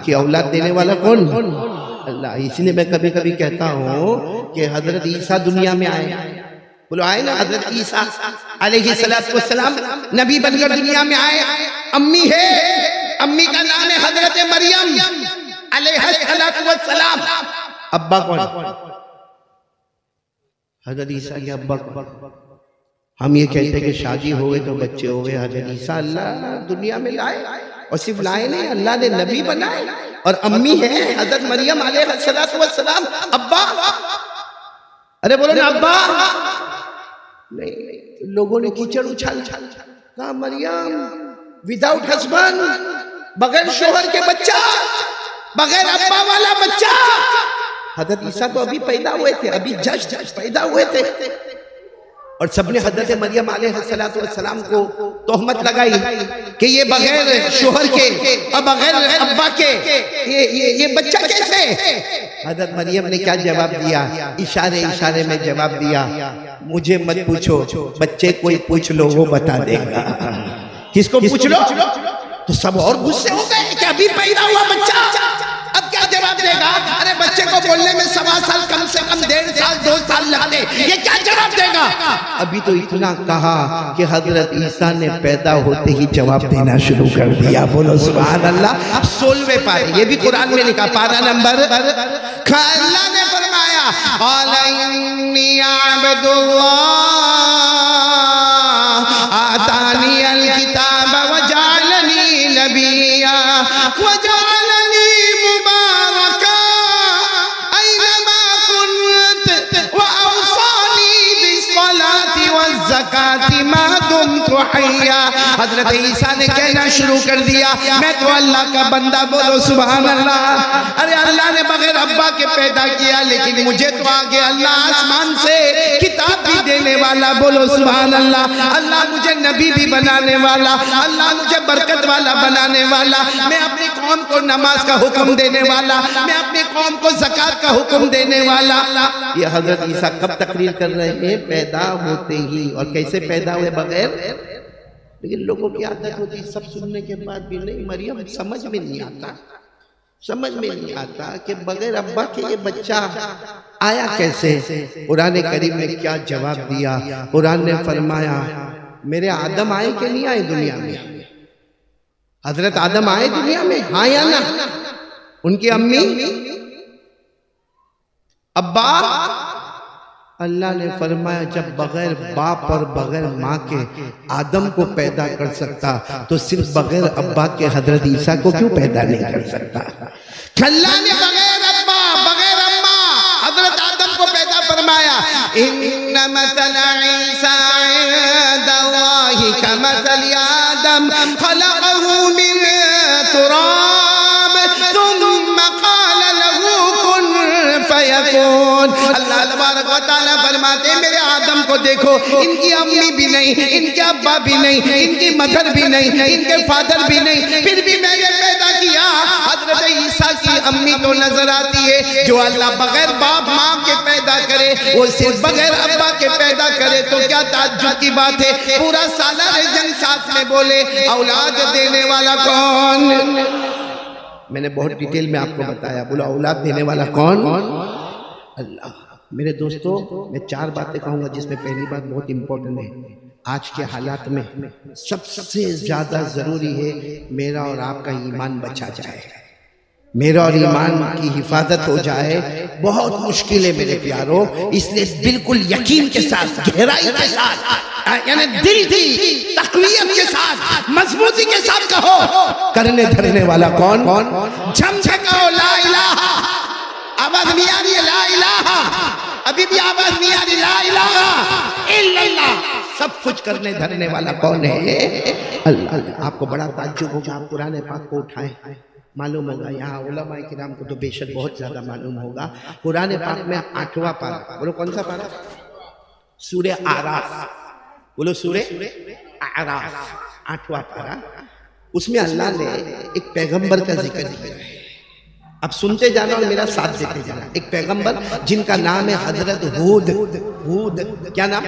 बाकी औलाद देने वाला कौन? अल्लाह। इसलिए मैं कभी कभी कहता हूँ कि हजरत ईसा दुनिया में आए, बोलो आए ना, हजरत ईसा अलैहिस्सलातु वस्सलाम नबी बनकर दुनिया में आए। अम्मी है, अम्मी का नाम है हजरत मरियम अलैहिस्सलातु वस्सलाम। अब्बा कौन? हजरत ईसा के अब्बा कौन? हम ये कहते हैं कि शादी हो गई तो बच्चे हो गए। हजरत ईसा अल्लाह दुनिया में लाए, और सिर्फ लाए नहीं, अल्लाह ने नबी बनाए। और अम्मी है हजरत मरियम अलैहिस्सलातु वस्सलाम। अब्बा, अरे बोलो ना अब्बा। नहीं, लोगों ने कीचड़ उछाल कहा मरियम विदाउट हस्बैंड, बगैर शोहर के बच्चा, बगैर अब्बा वाला बच्चा। हजरत ईसा तो अभी पैदा हुए थे, अभी जस्ट पैदा हुए थे, और सबने हजरत मरियम अलैहिस्सलातु वस्सलाम को तोहमत लगाई कि ये बगैर शोहर के और बगैर अब्बा के ये बच्चा कैसे? हजरत मरियम ने क्या जवाब दिया? इशारे इशारे में जवाब दिया, मुझे मत पूछो, बच्चे कोई पूछ लो वो बता देगा। किसको पूछ लो? तो सब और गुस्से हो गए कि अभी पैदा हुआ बच्चा, अब क्या जवाब देगा? अरे बच्चे को बोलने में 1.25 साल, कम से कम 1.5 साल 2 साल लगते, ये क्या जवाब देगा? अभी तो इतना कहा कि हजरत ईसा ने पैदा होते ही जवाब देना शुरू कर दिया। बोलो सुभान अल्लाह। 16वें पारे, ये भी कुरान में लिखा, पारा नंबर, अल्लाह ने फरमाया अलैनी अब्दुल्लाह आतानी अल किताब व जअलनी नबिय्या व जअलनी मुबारका ऐनमा कुन्त व औसानी बिस्सलाति वज़ ज़काति मा दुम्तु हय्या। हजरत ईसा ने कहना शुरू कर दिया, मैं तो अल्लाह का बंदा। बोलो सुभान अल्लाह। अरे अल्लाह ने बगैर अब्बा के पैदा किया, लेकिन मुझे तो आगे अल्लाह आसमान से किताब भी देने वाला। बोलो सुभान अल्लाह। अल्लाह मुझे नबी भी बनाने वाला, अल्लाह मुझे बरकत वाला बनाने वाला, मैं अपनी कौम को नमाज का हुक्म देने वाला, मैं अपनी कौम को ज़कात का हुक्म देने वाला। ये हजरत ईसा कब तकरीर कर रहे हैं? पैदा होते ही। और कैसे पैदा हुए? बगैर। लेकिन लोगों की आदत होती है सब सुनने के बाद भी नहीं, मरियम समझ में नहीं आता, समझ में नहीं आता कि बगैर अब्बा के ये बच्चा आया कैसे। कुरान करीम ने क्या जवाब दिया? कुरान ने फरमाया मेरे आदम आए कि नहीं आए दुनिया में? हजरत आदम आए दुनिया में, हाँ या ना? उनकी अम्मी अब्बा? अल्लाह ने फरमाया जब बगैर बाप और बगैर माँ के आदम को पैदा कर सकता, तो सिर्फ बगैर अब्बा के हजरत ईसा को क्यों पैदा नहीं कर सकता? अल्लाह ने बगैर अब्बा बगैर अम्मा हजरत आदम को पैदा फरमाया। इन्ना मसला ईसा इंदल्लाहि कमसली आदम खलक़हु मिन तुराब सुम्मा क़ाला लहू कुन फयकून। अल्लाह तबारक व तआला फरमाते मेरे आदम को देखो, इनकी अम्मी भी नहीं, इनके अब्बा भी नहीं, इनकी मदर भी नहीं, इनके फादर भी नहीं, फिर भी मैंने पैदा किया। हजरत ईसा की अम्मी तो नजर आती है। जो अल्लाह बगैर बाप माँ के पैदा करे, वो सिर्फ बगैर अब्बा के पैदा करे, तो क्या ताज्जुब की बात है? पूरा सालार जंग साथ में बोले औलाद देने वाला कौन? मैंने बहुत डिटेल में आपको बताया। बोला औलाद देने वाला कौन? अल्लाह। मेरे दोस्तों, मैं 4 बातें कहूँगा, जिसमें पहली बात बहुत इंपॉर्टेंट है। आज के हालात में सबसे ज़्यादा ज़रूरी है मेरा और आपका ईमान बचा जाए, मेरा और ईमान की हिफाजत हो जाए। बहुत मुश्किल है मेरे प्यारों, इसलिए बिल्कुल यकीन के साथ, गहराई के साथ, यानी दिल की तक़वियत के साथ, मजबूती के साथ कहो, करने धरने वाला कौन? झमझकाओ ला इलाहा। आवाज नहीं आ रही है? ला इलाहा। अभी भी आवाज नहीं आ रही? ला इलाहा इल्लल्लाह। सब कुछ करने धरने वाला कौन है? अल्लाह। आपको बड़ा ताज्जुब होगा, आप कुरान पाक को उठाएं, मालूम होगा यहाँ उलमा किराम को तो बेशक बहुत ज्यादा मालूम होगा। कुरान पाक में 8वां पारा, बोलो कौन सा पारा? सूरे आराफ। बोलो सूरे आराफ, 8वां पारा। उसमें अल्लाह ने एक पैगंबर का जिक्र किया है। अब सुनते जाना और मेरा साथ देते जाना। एक पैगंबर जिनका नाम है हजरत हूद। हूद क्या नाम?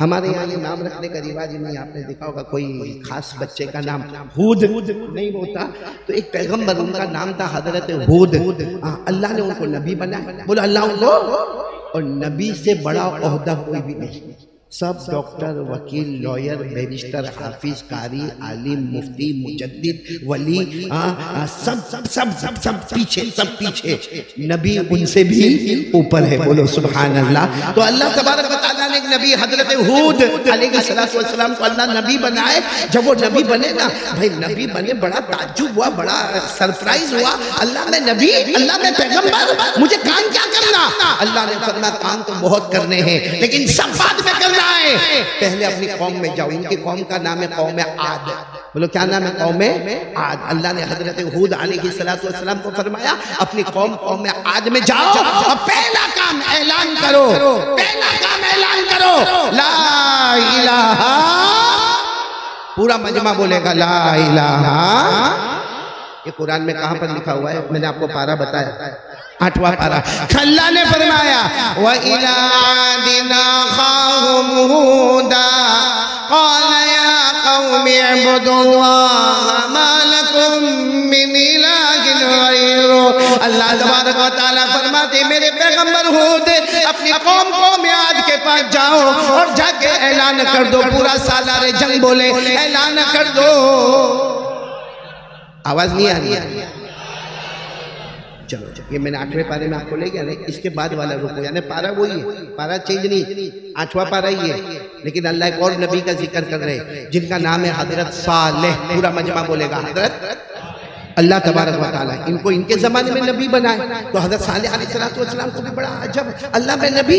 हमारे यहाँ ये नाम रखने का रिवाज नहीं, आपने देखा होगा कोई खास बच्चे का नाम हूद नहीं होता, तो एक पैगंबर उनका नाम था हजरत हूद। अल्लाह ने उनको नबी बनाया। बोलो अल्लाह उनको, और नबी से बड़ा ओहदा कोई भी नहीं। सब डॉक्टर, वकील, लॉयर, बैरिस्टर, हाफिज, कारी, आलिम, मुफ्ती, मुजद्दिद, वली, सब सब सब सब सब पीछे, सब पीछे। नबी उनसे भी ऊपर है। बोलो सुभान अल्लाह। तो अल्लाह तबारक व तआला ने एक नबी हजरत हूद अलैहिस्सलातु वस्सलाम को अल्लाह नबी बनाए। जब वो नबी बने ना भाई, नबी बने, बड़ा ताज्जुब हुआ, बड़ा सरप्राइज हुआ। अल्लाह में नबी, अल्लाह में पैगंबर, मुझे काम क्या करना? अल्लाह ने फरमाया काम तो बहुत करने हैं, लेकिन सब बाद में करना है। पहले अपनी कौम में जाओ। इनकी कौम का नाम है कौम आद। बोलो क्या नाम है? कौम आद। अल्लाह ने हजरत हूद अलैहिस्सलातु वस्सलाम को फरमाया अपनी कौम आद में जाओ और पहला काम ऐलान करो, पहला काम ऐलान करो, ला इलाहा। पूरा मजमा बोलेगा ला इलाहा। ये कुरान में कहां पर लिखा हुआ है? मैंने आपको पारा बताया, 8वां पारा। अल्लाह ने फरमाया व इला दिना खाहुम हुदा क़ाल या कौमी इब्दुल्लाह मा लकुम मिन इलाहिन गैरु। अल्लाह तबारक व तआला फरमाते मेरे पैगंबर हूद अपनी कौम आद के पास जाओ और जाके ऐलान कर दो, पूरा सालारे जंग बोले ऐलान कर दो। आवाज नहीं आ रही है? चलो ये मैंने 8वें पारे में आपको ले गया ना, इसके बाद वाला रुको, यानी पारा वही है, पारा चेंज नहीं, 8वां पारा ही है। लेकिन अल्लाह एक और नबी का जिक्र कर रहे हैं जिनका नाम है हजरत सालेह। पूरा मजमा बोलेगा हजरत। अल्लाह तबारक व तआला इनको इनके जमाने में नबी बनाए। तो हजरत सालेह अलैहिस्सलातु वस्सलाम को भी बड़ा अजब, अल्लाह में नबी,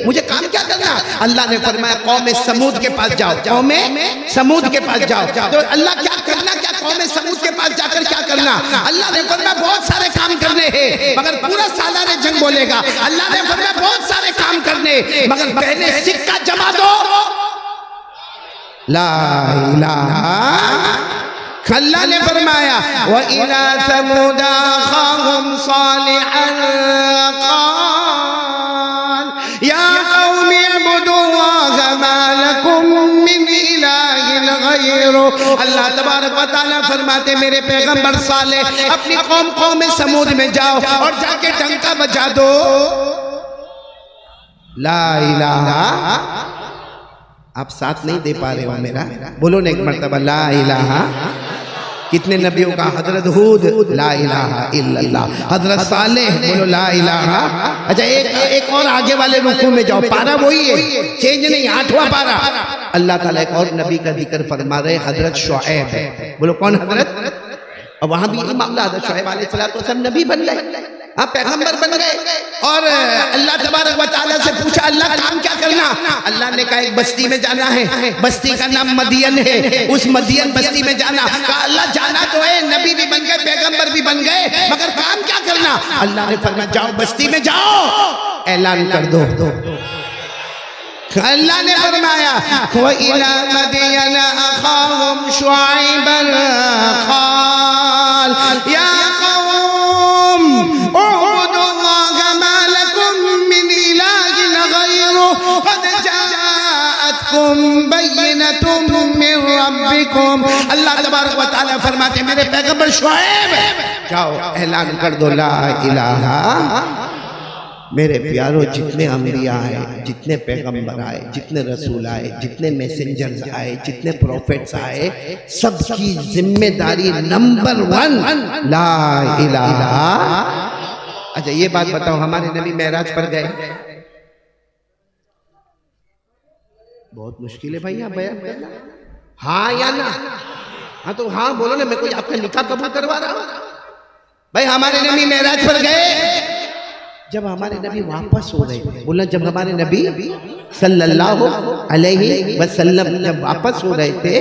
मुझे काम क्या करना? अल्लाह ने फरमाया कौम समूद के पास जाओ, कौम समूद के पास जाओ। तो अल्लाह क्या करना, क्या कौम समूद के पास जाकर क्या करना? अल्लाह ने फरमाया बहुत सारे काम करने हैं, मगर पूरा सालारे जंग बोलेगा। अल्लाह ने फरमाया बहुत सारे काम करने, मगर पहले सिक्का जमा दो, ला इलाहा। अल्लाह ने फरमाया व इला समूद अखाहुम सालिहन क़ाल या कौमी इब्दुल्लाह मा लकुम मिन इलाहिन गैरु। अल्लाह तबारक व तआला फरमाते मेरे पैगंबर सालेह अपनी कौम समूद में जाओ और जाके डंका बजा दो, ला इलाहा। आप साथ नहीं दे पा रहे हो मेरा, बोलो ना एक मर्तबा ला इलाहा। कितने नबियों का? हजरत हूद ला इलाहा इल्लल्लाह, हजरत सालेह बोलो ला इलाहा। अच्छा एक और आगे वाले रुकू में जाओ, पारा वही है, चेंज नहीं, 8वां पारा। अल्लाह ताला एक और नबी का जिक्र फरमा रहे हजरत शुएब। बोलो कौन हजरत? और वहां भी ये मामला, हजरत शुएब अलैहिस्सलाम नबी बन गए, हाँ पैगंबर बन गए। और अल्लाह तबारक व तआला से पूछा अल्लाह काम क्या करना? अल्लाह ने कहा एक बस्ती में जाना है, बस्ती का नाम मदियन है, उस मदियन बस्ती में जाना। कहा अल्लाह जाना तो है, नबी भी बन गए, पैगंबर भी बन गए, मगर काम क्या करना? अल्लाह ने फरमाया जाओ बस्ती में जाओ, ऐलान कर दो। अल्लाह ने फरमाया व इला मदियन अखाहुम शुआइबन क़ाल या कौम उबुदुल्लाह मा लकुम मिन इलाहिन गैरु क़द जाअतकुम बय्यिनतुम मिन रब्बिकुम। अल्लाह तबारक व तआला फरमाते मेरे पैगंबर शुएब जाओ ऐलान कर दो ला इलाहा। मेरे प्यारों जितने अंबिया आए, जितने पैगंबर आए, जितने रसूल आए, जितने मैसेंजर्स आए, जितने प्रॉफिट्स आए, सबकी जिम्मेदारी नंबर 1 ला इलाहा। अच्छा ये बात बताओ, हमारे नबी मेराज पर गए, बहुत मुश्किल है भाई आप बयान करना, हाँ या ना? हाँ तो हाँ बोलो ना, मैं कोई आपका निकाह कबूल करवा रहा हूं भाई। हमारे नबी मेराज पर गए, जब हमारे नबी वापस हो रहे थे, बोला जब हमारे नबी सल्लल्लाहु अलैहि वसल्लम जब वापस हो रहे थे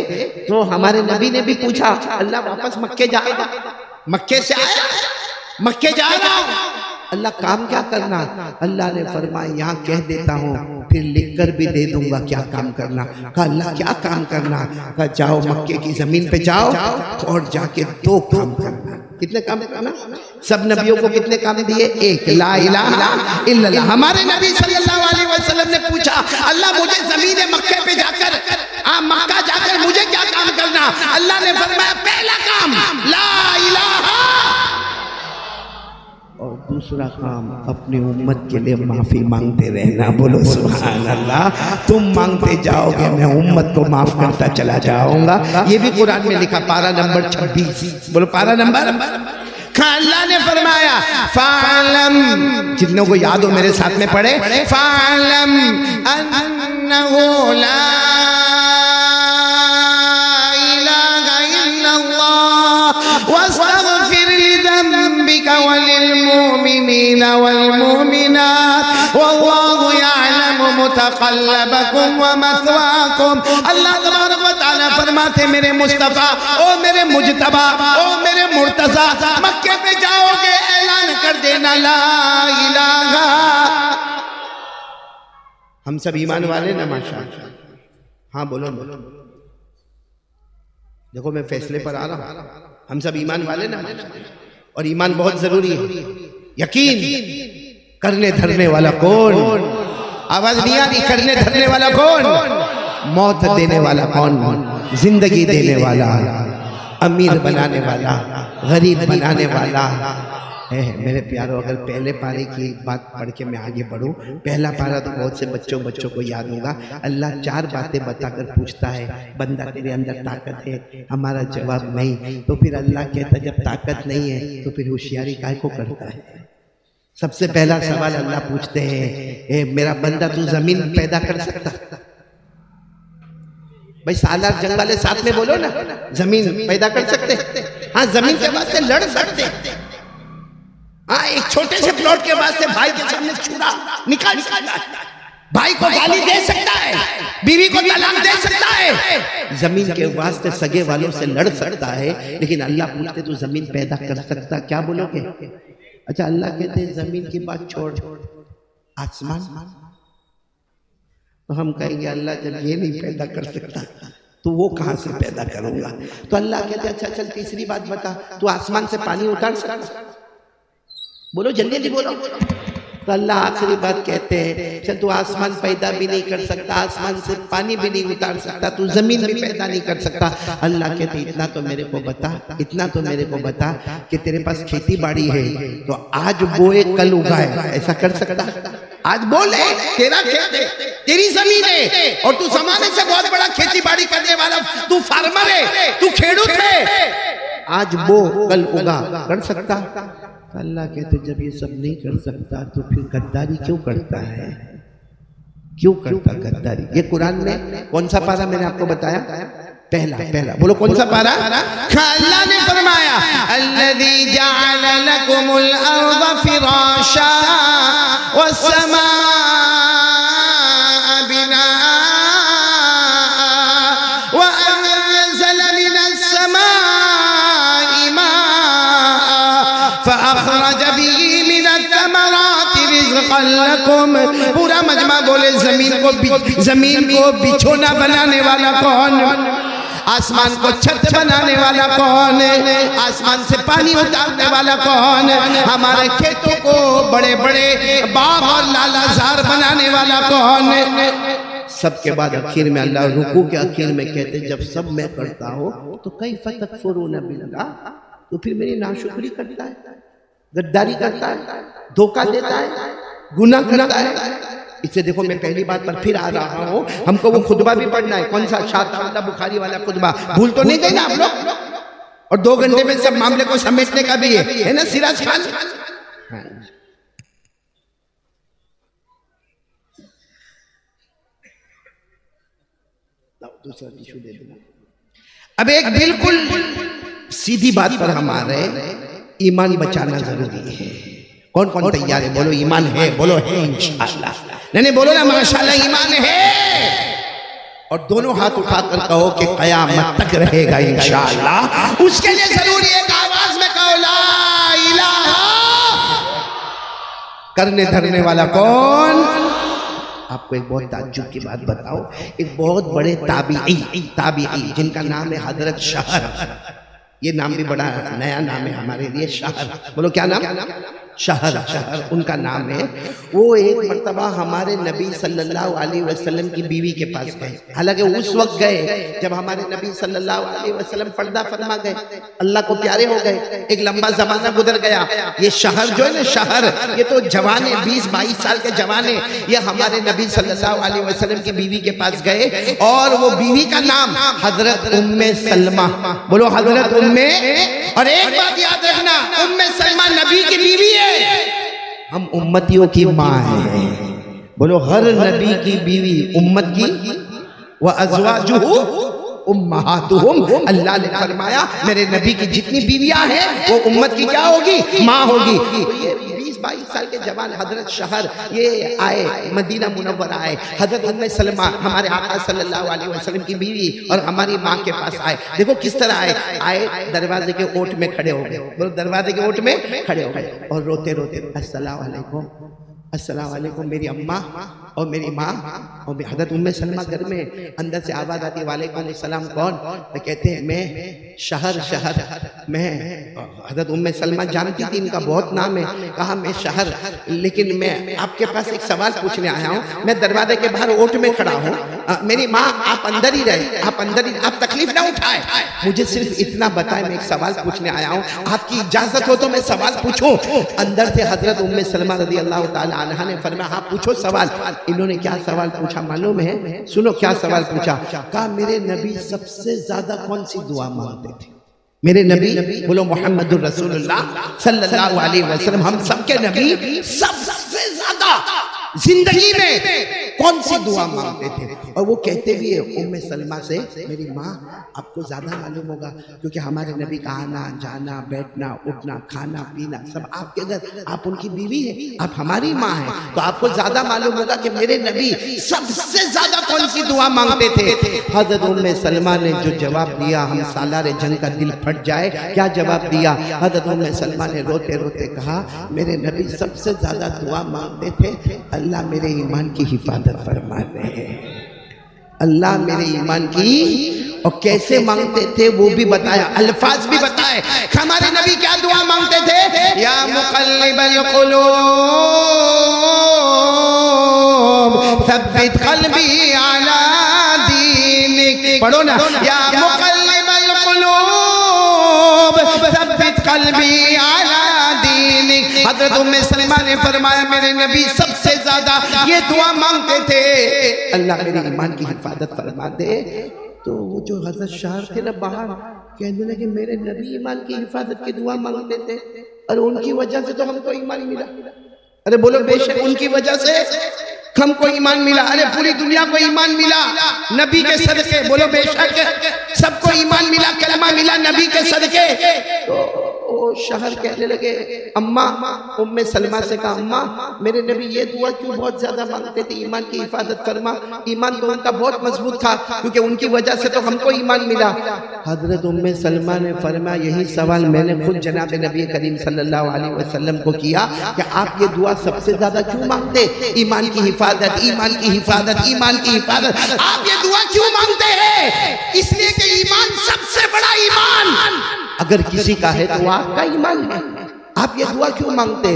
तो हमारे नबी ने भी पूछा अल्लाह वापस मक्के जाएगा? मक्के से आया, मक्के जा रहा हूं, अल्लाह काम क्या करना? अल्लाह ने फरमाया यहाँ कह देता हूँ फिर लिखकर भी दे दूंगा क्या काम करना। कहा अल्लाह क्या काम करना? कहा जाओ मक्के की जमीन पे जाओ और जाके 2 काम करना। कितने काम करना? सब नबियों को कितने काम दिए? एक, ला इलाहा इल्लल्लाह। हमारे नबी सल्लल्लाहु अलैहि वसल्लम ने पूछा, अल्लाह मुझे ज़मीन मक्के पे जाकर मक्का जाकर मुझे क्या काम करना? अल्लाह ने फरमाया पहला काम ला इलाहा, और दूसरा काम अपनी उम्मत के लिए माफी मांगते रहना। बोलो सुभान अल्लाह। तुम मांगते जाओगे, मैं उम्मत को माफ करता चला जाऊंगा। ये भी कुरान में लिखा, पारा नंबर 26। बोलो पारा नंबर। अल्लाह ने फरमाया फालम, जितनों को याद हो मेरे साथ में पढ़े, फालम अन्नहु ला इलाहा इल्लल्लाह वस्तगफिर लिज़ंबिका वलिलमुमिनीना वलमुमिनात वल्लाहु यअलमु मुतक़ल्लबकुम व मथवाकुम। अल्लाह तबारक व तआला फरमाते मेरे मुस्तफा, ओ मेरे मुजतबा, ओ मेरे मुर्तज़ा, मक्के पे जाओगे ऐलान कर देना ला इलाहा। हम सब ईमान वाले ना माशाअल्लाह? हाँ बोलो बोलो। देखो मैं फैसले पर आ रहा हूं, हम सब ईमान वाले ना माशाअल्लाह? और ईमान बहुत जरूरी है। यकीन करने धरने वाला कौन? आवाज नहीं आ रही? करने धरने वाला कौन? मौत देने वाला कौन? जिंदगी देने वाला, अमीर बनाने वाला, गरीब बनाने वाला है। मेरे प्यारों, अगर पहले पारे की बात पढ़ के मैं आगे बढ़ूं, पहला पारा तो बहुत से बच्चों को याद होगा। अल्लाह 4 बातें बताकर पूछता है, बंदा तेरे अंदर ताकत है? हमारा जवाब नहीं। तो फिर अल्लाह कहता है जब ताकत नहीं है तो फिर होशियारी काहे को करता है? सबसे पहला सवाल अल्लाह पूछते हैं, ए मेरा बंदा तू जमीन पैदा कर सकता? भाई सालार जंग वाले साथ में बोलो ना, जमीन पैदा कर सकते? हाँ, जमीन के वास्ते लड़ सकते। हाँ, एक छोटे से प्लॉट के वास्ते भाई के सामने छुरा निकाल सकता है, भाई को गाली दे सकता है, बीवी को तलाक दे सकता है। जमीन के वास्ते सगे वालों से लड़ सकता है। लेकिन अल्लाह पूछते तू जमीन पैदा कर सकता? क्या बोलोगे? अच्छा, अल्लाह कहते हैं जमीन की बात छोड़, आसमान। तो हम कहेंगे अल्लाह जब ये नहीं पैदा कर सकता तो वो कहां से पैदा करूंगा? तो अल्लाह कहते हैं अच्छा चल तीसरी बात बता, तू आसमान से पानी उतार सकता? बोलो जल्दी जल्दी बोलो। तो अल्लाह आखिरी बात कहते हैं चल तू आसमान पैदा भी नहीं कर सकता, आसमान से पानी भी नहीं उतार सकता, तू जमीन भी पैदा नहीं कर सकता। अल्लाह कहते इतना तो मेरे को बता, इतना तो मेरे को बता कि तेरे पास खेती बाड़ी है तो आज बोए कल उगाए, ऐसा कर सकता? आज बोले तेरा खेत है, तेरी जमीन है और तू जमाने से बहुत बड़ा खेती बाड़ी करने वाला, तू फार्मर है, तू खेडूत है, आज बो कल उगा, कर सकता? अल्लाह कहते जब ये सब नहीं कर सकता तो फिर गद्दारी क्यों करता है? क्यों करता गद्दारी? ये कुरान में कौन सा पारा मैंने आपको बताया? पहला। बोलो कौन सा पारा? अल्लाह ने फरमाया अल्लज़ी जअल लकुमुल अर्ज़ फिराशा वस्समा पूरा मजमा बोले जमीन को बिछोना बनाने वाला कौन? आसमान को छत बनाने वाला कौन? आसमान से पानी उतारने वाला कौन? हमारे खेतों को बड़े बड़े बाग और लालाजार बनाने वाला कौन? सबके बाद आखिर में अल्लाह रुकू के आखिर में कहते जब सब मैं करता हूँ तो कई फतकफुरून बिल्लाह, तो फिर मेरी नाशुक्री करता है, गद्दारी करता है, धोखा देता है, गुनाह करता है। इससे देखो मैं पहली बात पर फिर आ रहा हूँ, हमको वो खुतबा भी पढ़ना है। कौन सा? शाह बुखारी वाला खुतबा, भूल तो नहीं देना आप लोग। और 2 घंटे में सब मामले को समेटने का भी है ना सिराज खान? हाँ। दूसरा टिश्यू दे देना। अब एक बिल्कुल सीधी बात पर हम आ रहे हैं, ईमान बचाना जरूरी है। कौन कौन तैयार है? बोलो ईमान है, बोलो है इंशाअल्लाह। नहीं बोलो ना माशाअल्लाह ईमान है। और दोनों हाथ उठाकर कहो कि कयामत तक रहेगा इंशाअल्लाह। उसके लिए जरूरी है एक आवाज में कहो ला इलाहा। करने धरने वाला कौन? आपको एक बहुत ताज्जुब की बात बताओ, एक बहुत बड़े ताबीई जिनका नाम है हजरत शहर, ये नाम भी बड़ा नया नाम है हमारे लिए, शहर। बोलो क्या नाम? शहर। शहर उनका नाम है। वो एक मर्तबा हमारे नबी सल्लल्लाहु अलैहि वसल्लम की बीवी के पास गए। हालांकि उस वक्त गए जब हमारे नबी सल्लल्लाहु अलैहि वसल्लम पर्दा फरमा गए, अल्लाह को प्यारे हो गए। एक लंबा जमाना गुजर गया। ये शहर जो है ना, शहर, ये तो जवाने 20-22 साल के जवाने, ये हमारे नबी सल्लल्लाहु अलैहि वसल्लम की बीवी के पास गए और वो बीवी का नाम हजरत उम्मे सलमा। बोलो हजरत उम्मे। और एक बात याद रखना, उम्मे सलमा नबी की बीवी है, हम उम्मतियों की माँ है। बोलो हर नबी की बीवी उम्मत की, व अज़वाजुहु उम्महातुहुम। अल्लाह ने फरमाया मेरे नबी की जितनी बीवियां हैं वो उम्मत की क्या होगी? माँ होगी। तो ये 20-22 साल के जवान हजरत शहर ये आए, मदीना मुनव्वरा आए। हजरत उम्मे सलमा हमारे आका सल्लल्लाहु अलैहि वसल्लम की बीवी और हमारी माँ के पास आए। देखो किस तरह आए, दरवाजे के ओट में खड़े हो गए। बोलो दरवाजे के ओट में खड़े हो गए और रोते रोते अस्सलाम वालेकुम, अस्सलाम वालेकुम। मेरी अम्मा और मेरी माँ और हजरत उम्मे सलमा घर में, अंदर से आवाज आती है वालेकुम सलाम। कौन? तो कहते हैं मैं शहर। शहर मैं। हजरत उम्मे सलमा जानती थी इनका बहुत नाम है। कहा मैं शहर, लेकिन मैं आपके पास एक सवाल पूछने आया हूँ। मैं दरवाजे के बाहर ओट में खड़ा हूँ, मेरी माँ आप अंदर ही रहे, आप अंदर ही, आप तकलीफ ना उठाए, मुझे सिर्फ इतना बताए, मैं एक सवाल पूछने आया हूँ, आपकी इजाजत हो तो मैं सवाल पूछूं? अंदर से हजरत उम्मे सलमा रज़ी अल्लाह ताला अन्हा ने फरमाया हाँ पूछो सवाल। इन्होंने क्या सवाल पूछा मालूम है? सुनो क्या सवाल पूछा। कहा मेरे नबी सबसे ज्यादा कौन सी दुआ मांगते थे? मेरे नबी, बोलो मोहम्मदुर रसूलुल्लाह सल्लल्लाहु अलैहि वसल्लम, हम सबके नबी सबसे ज्यादा जिंदगी में कौन सी दुआ मांगते थे? और वो कहते भी है उम्मे सलमा से, मेरी माँ आपको ज्यादा मालूम होगा क्योंकि हमारे नबी का आना जाना, बैठना, उठना, खाना पीना सब आपके घर, आप उनकी बीवी है, आप हमारी माँ है, तो आपको ज्यादा मालूम होगा कि मेरे नबी सबसे ज्यादा कौन सी दुआ मांगते थे। हजरत उम्मे सलमा ने जो जवाब दिया, हम सालारे जंग का दिल फट जाए। क्या जवाब दिया? हजरत उम्मे सलमा ने रोते रोते कहा मेरे नबी सबसे ज्यादा दुआ मांगते थे अल्लाह मेरे ईमान की हिफाजत फरमा दे, अल्लाह मेरे ईमान की। और कैसे मांगते थे वो भी बताया, अल्फाज भी बताए। हमारे नबी क्या दुआ मांगते थे? या मुक़ल्लिबल क़ुलूब सब्बित क़ल्बी अला दीनिक। पढ़ो ना, या मुक़ल्लिबल क़ुलूब सब्बित क़ल्बी अला दीनिक। हज़रत उम्मे सलमा ने फरमाया मेरे नबी सबसे ज्यादा ये दुआ मांगते थे, अल्लाह मेरे ईमान की हिफाजत फरमा दे। तो वो जो हजरत शाह थे ना बाहर, कहने लगे मेरे नबी ईमान की हिफाजत की दुआ मांगते थे और उनकी वजह से तो हमको ईमान मिला। अरे बोलो बेशक उनकी वजह से हमको ईमान मिला। अरे पूरी दुनिया को ईमान मिला नबी के सदके। बोलो बेशक सबको ईमान मिला, कलमा मिला नबी के सदके। तो वो शहर कहने लगे, अम्मा, उम्मे सलमा से कहा अम्मा मेरे नबी ये दुआ क्यों बहुत ज्यादा मांगते थे, ईमान की हिफाजत फरमा। ईमान तो उनका बहुत मजबूत था क्योंकि उनकी वजह से तो हमको ईमान मिला। हजरत उम्मे सलमा ने फरमाया यही सवाल मैंने खुद जनाब नबी करीम सल्लल्लाहु अलैहि वसल्लम को किया कि आप ये दुआ सबसे ज्यादा क्यों मांगते? ईमान की हिफाजत, ईमान की हिफाजत, ईमान की हिफाजत। आप ये दुआ क्यों मांगते हैं? इसलिए कि ईमान सबसे बड़ा ईमान अगर किसी का है तो आपका ईमान है। आप ये दुआ क्यों मांगते?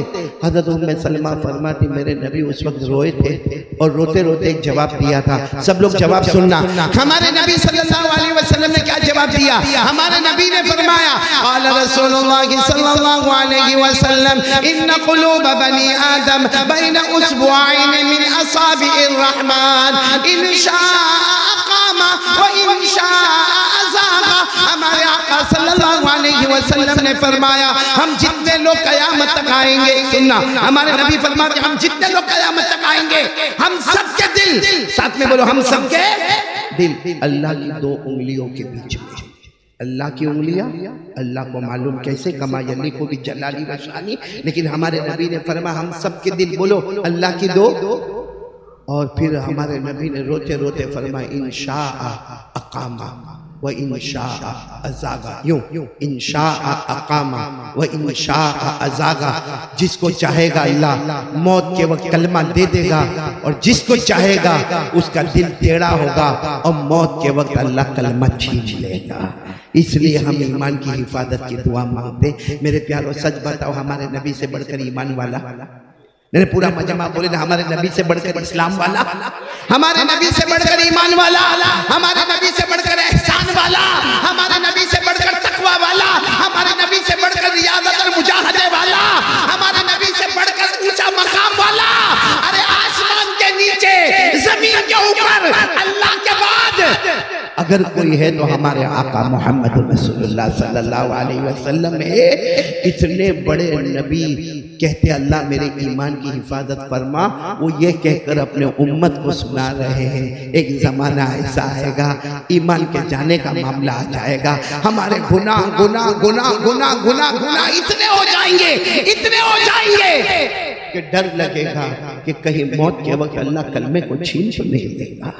हजरत उम्मे सलमा फरमाती मेरे नबी उस वक्त रोए थे और रोते रोते एक जवाब दिया था। सब लोग जवाब सुनना। हमारे नबी सल्लल्लाहु अलैहि वसल्लम ने क्या जवाब दिया? हमारे नबी ने फरमाया क़ाल रसूलुल्लाह सल्लल्लाहु अलैहि वसल्लम इन्न क़ुलूब बनी आदम बैन उसबुअैन मिन असाबिइर रहमान इन शाअ क़ामा व इन शाअ अज़ागा। हमारे आका सल्लल्लाहु अलैहि वसल्लम ने फरमाया हम जितने लोग कयामत तक आएंगे, सुनना, हमारे नबी फरमाते हम जितने लोग कयामत तक आएंगे हम सबके दिल, साथ में बोलो हम सबके दिल अल्लाह की दो उंगलियों के बीच में। अल्लाह की उंगलियां अल्लाह को मालूम कैसे, कमा यली को भी जलाली व शानी, लेकिन हमारे नबी ने फरमाया हम सबके दिल, बोलो अल्लाह की दो। और फिर हमारे नबी ने रोते रोते फरमाया इंशाअ अकामा, व इंशाअ अज़ागा, यूं इंशाअ अक़ामा व इंशाअ अज़ागा। जिसको चाहेगा अल्लाह मौत के वक्त कलमा दे देगा और जिसको चाहेगा उसका दिल टेढ़ा होगा और मौत के वक्त अल्लाह कलमा छीन लेगा। इसलिए हम ईमान की हिफाजत की दुआ मांगते। मेरे प्यारों, सच बताओ, हमारे नबी से बढ़कर ईमान वाला? मेरे पूरा मजमा बोले ना, हमारे नबी से बढ़कर इस्लाम वाला, हमारे नबी से बढ़कर ईमान वाला, हमारे नबी से बढ़कर एहसान वाला, हमारे नबी से बढ़कर तकवा वाला, हमारे नबी से बढ़कर रियादत और मुजाहदे वाला, हमारे नबी से बढ़कर ऊंचा मकाम वाला। अरे आसमान के नीचे, जमीन के ऊपर, अल्लाह के बाद अगर कोई है तो हमारे आका मोहम्मद रसूलुल्लाह सल्लल्लाहु अलैहि वसल्लम है। इतने बड़े नबी कहते अल्लाह मेरे ईमान की हिफाजत फरमा, वो ये कहकर अपने उम्मत को सुना रहे हैं एक जमाना ऐसा आएगा ईमान के जाने का मामला आ जाएगा, हमारे गुनाह गुनाह गुनाह गुनाह गुनाह गुनाह इतने हो जाएंगे, इतने हो जाएंगे कि डर लगेगा कि कहीं मौत के वक्त अल्लाह कलमे को छीन तो नहीं देगा।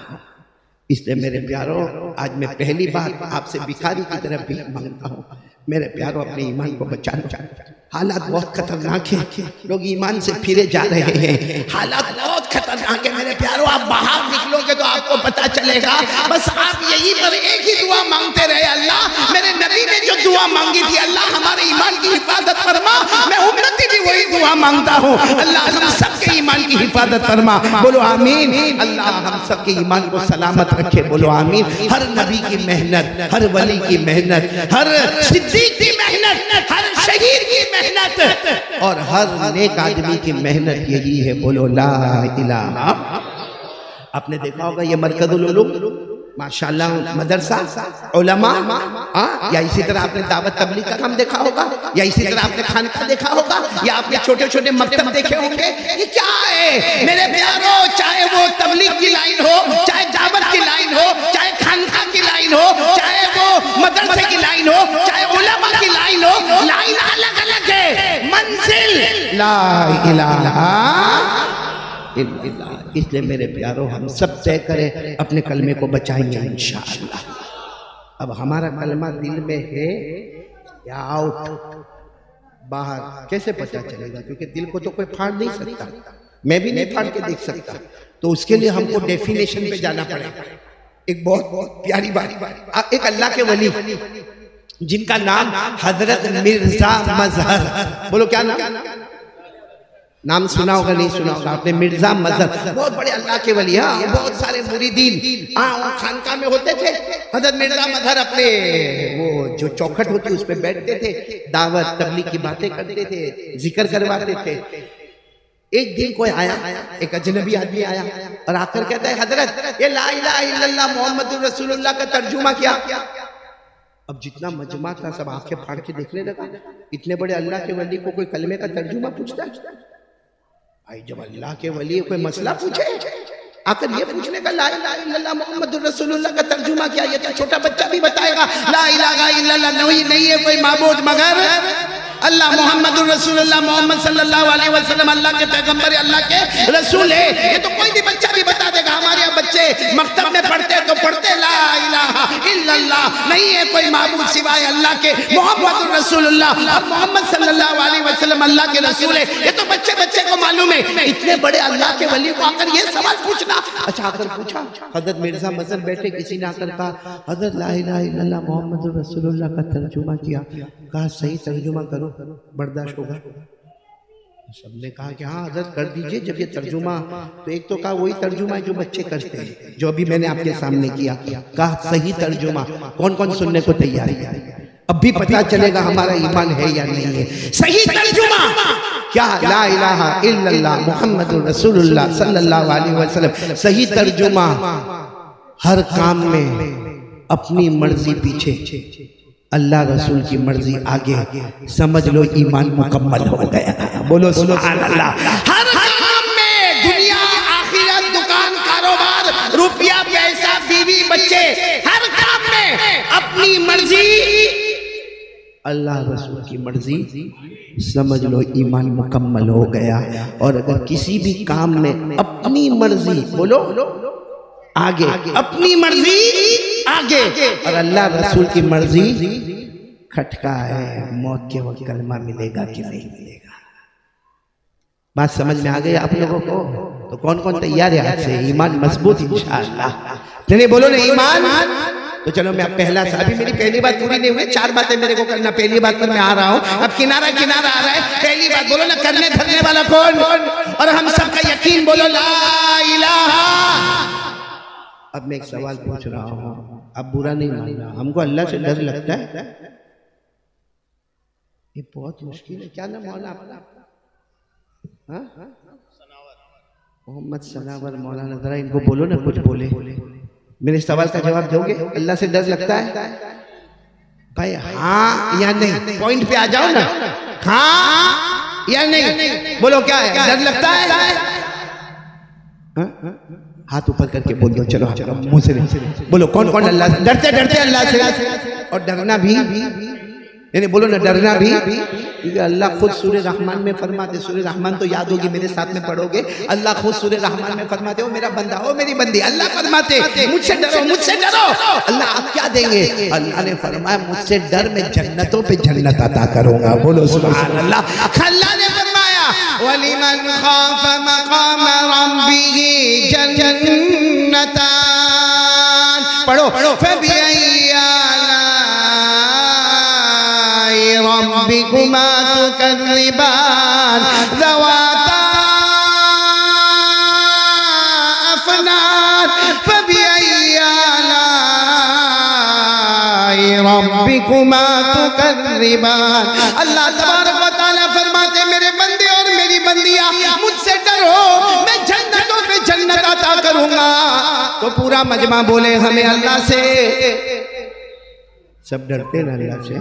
इसलिए मेरे प्यारों, आज मैं पहली बार आपसे भिखारी की तरफ भी मांगता हूँ, मेरे प्यारों अपने ईमान को बचाना। हालात बहुत खतरनाक है, लोग ईमान से फिरे जा रहे हैं, हालात बहुत खतरनाक है मेरे प्यारों। आप बाहर निकलोगे तो आपको पता चलेगा। बस आप यही पर एक ही दुआ मांगते रहे, अल्लाह मेरे नबी ने जो दुआ मांगी थी, अल्लाह हमारे ईमान की हिफाजत फरमा। मैं उम्मती भी वही दुआ मांगता हूँ, अल्लाह हम सबके ईमान की हिफाजत फरमा। बोलो आमीन। अल्लाह हम सबके ईमान को सलामत रखे, बोलो आमीन। हर नबी की मेहनत, हर वली की मेहनत, हर सिद्दीक की मेहनत, हर शहीद की मेहनत और हर नेक आदमी की मेहनत यही है, बोलो ला इलाहा। आपने देखा होगा ये मरकजुल उलूम माशाअल्लाह मदरसा उलमा, या इसी तरह आपने दावत तबलीग का काम देखा होगा, या इसी तरह आपने खानका देखा होगा, या आपने छोटे छोटे मकतब देखे होंगे। ये क्या है मेरे प्यारों, चाहे वो तबलीग की लाइन हो, चाहे दावत की लाइन हो, चाहे खानका की लाइन हो, चाहे वो मदरसे की लाइन हो, चाहे उलमा की लाइन हो, लाइन अलग अलग है, मंजिल ला इलाहा इल्लल्लाह। इसलिए मेरे प्यारों, हम सब तय करें अपने कलमे को बचाएंगे इंशाअल्लाह। अब हमारा कलमा दिल में है या आउट, बाहर कैसे पता चलेगा? क्योंकि दिल को तो कोई फाड़ नहीं सकता, मैं भी नहीं फाड़ के देख सकता, तो उसके लिए हमको डेफिनेशन पे जाना पड़ेगा। एक बहुत प्यारी बात, एक अल्लाह के वली जिनका नाम हजरत मिर्जा मजहर, बोलो क्या नाम सुना होगा, नहीं सुना होगा आपने? मिर्जा मजहर बहुत बड़े अल्लाह के वली, हाँ, बहुत सारे मुरीदीन खानका में होते थे। हजरत मिर्जा मजहर अपने वो जो चौखट होती उस पे बैठते थे, दावत तबलीग की बातें करते थे, जिक्र करवाते थे। एक दिन कोई आया, एक अजनबी आदमी आया और आकर कहता है, हजरत ये ला इलाहा इल्लल्लाह मुहम्मदुर रसूलुल्लाह का तर्जुमा क्या? अब जितना मजमा था सब आंखें फाड़ के देखने लगा। इतने बड़े अल्लाह के वली को कोई कलमे का तर्जुमा पूछता है? भाई जब अल्लाह के वली कोई मसला पूछे, आकर ये पूछने का ला इलाहा इल्लल्लाह मुहम्मदुर रसूलुल्लाह का तर्जुमा क्या? ये तो छोटा बच्चा भी बताएगा ला इलाहा इल्लल्लाह नहीं है कोई माबूद मगर अल्लाह, मुहम्मदुर रसूलुल्लाह मोहम्मद सल्लल्लाहु अलैहि वसल्लम अल्लाह के पैगंबर, अल्लाह के रसूल है। ये तो कोई भी बच्चा भी बता देगा। हमारे यहाँ बच्चे मकतब में पढ़ते तो पढ़ते ला इलाहा इल्लल्लाह नहीं है कोई माबूद सिवाय अल्लाह के, मोहम्मदुर रसूलुल्लाह और मोहम्मद सल्लल्लाहु अलैहि वसल्लम अल्लाह के रसूल है। ये तो बच्चे बच्चे को मालूम है। इतने बड़े अल्लाह के वली को आकर ये सवाल पूछना। अच्छा, आकर पूछा, हजरत मिर्जा मजहर बैठे, किसी ने आकर कहा हजरत ला इलाहा इल्लल्लाह मोहम्मदुर रसूलुल्लाह का तर्जुमा किया। कहा सही तर्जुमा करो, बर्दाश्त होगा? सबने कहा कि हाँ हजरत कर दीजिए। जब ये तर्जुमा, तो एक तो कहा वही तर्जुमा है जो बच्चे करते हैं, जो अभी मैंने आपके सामने किया। कहा सही तर्जुमा, कौन कौन सुनने को तैयार है? अब भी पता चलेगा हमारा ईमान है या नहीं है। सही तर्जुमा क्या? ला इलाहा इल्लल्लाह मुहम्मदुर रसूलुल्लाह सल्लल्लाहु अलैहि वसल्लम। सही तर्जुमा, हर काम में अपनी मर्जी पीछे, अल्लाह रसूल की मर्जी आगे, समझ लो ईमान मुकम्मल हो गया। बोलो सुभान अल्लाह। हर काम में, दुनिया आखिरत, दुकान कारोबार, रुपया पैसा, बीवी बच्चे, हर काम में अपनी मर्जी, अल्लाह रसूल की मर्जी, समझ लो ईमान मुकम्मल हो गया। और अगर किसी भी काम में अपनी मर्जी, बोलो आगे, अपनी मर्जी आगे, और अल्लाह रसूल की मर्जी खटका है। मौत के वक्त कलमा मिलेगा कि नहीं मिलेगा? बात समझ में आ गई आप लोगों को? तो कौन कौन तैयार है आज से ईमान मजबूत इंशाअल्लाह? चलिए बोलो ना ईमान। तो चलो मैं पहला, अभी मेरी पहली बात पूरी नहीं हुई, 4 बातें मेरे को करना। पहली बात पर मैं आ रहा हूं, अब किनारा किनारा आ रहा है। पहली बात बोलो ना, करने धरने वाला कौन? और हम सबका यकीन बोलो ला इलाहा। अब मैं एक सवाल पूछ रहा हूं, अब बुरा नहीं मानना, हमको अल्लाह से डर लगता है? ये बहुत मुश्किल है। क्या नाम मौलाना आपका? मोहम्मद सनावर मौलाना। जरा इनको बोलो ना, कुछ बोले। मेरे सवाल का जवाब दोगे? अल्लाह से डर लगता है भाई? हाँ या नहीं? पॉइंट पे आ जाओ ना, हाँ या नहीं? बोलो क्या है, डर लगता है? हाथ ऊपर करके बोल दो। चलो मुंह से बोलो, कौन कौन अल्लाह से डरते? डरते अल्लाह से, और डरना भी यानी बोलो ना, डरना भी। क्योंकि अल्लाह खुद सूरह रहमान में फरमाते, सूरह रहमान तो याद होगी, मेरे साथ में पढ़ोगे। अल्लाह खुद सूरह रहमान में फरमाते, हो मेरा बंदा, हो मेरी बंदी, अल्लाह फरमाते मुझसे डरो, मुझसे डरो। अल्लाह आप क्या देंगे? अल्लाह ने फरमाया मुझसे डर, मैं जन्नतों पे जन्नत अता करूंगा। बोलो सुभान अल्लाह। अल्लाह ने फरमाया वलिमन खाफ मकाम रब्बिही जन्नतान। पढ़ो रब्बिकुमा तुकज़्ज़िबान ज़वाता अफ़नान फ़बिअय्यि आलाइ रब्बिकुमा तुकज़्ज़िबान। अल्लाह तबारक व तआला फरमाते मेरे बंदे और मेरी बंदियां मुझसे डरो, मैं जन्नतों पे जन्नत अता करूंगा। तो पूरा मजमा बोले हमें अल्लाह से। सब डरते हैं अल्लाह से?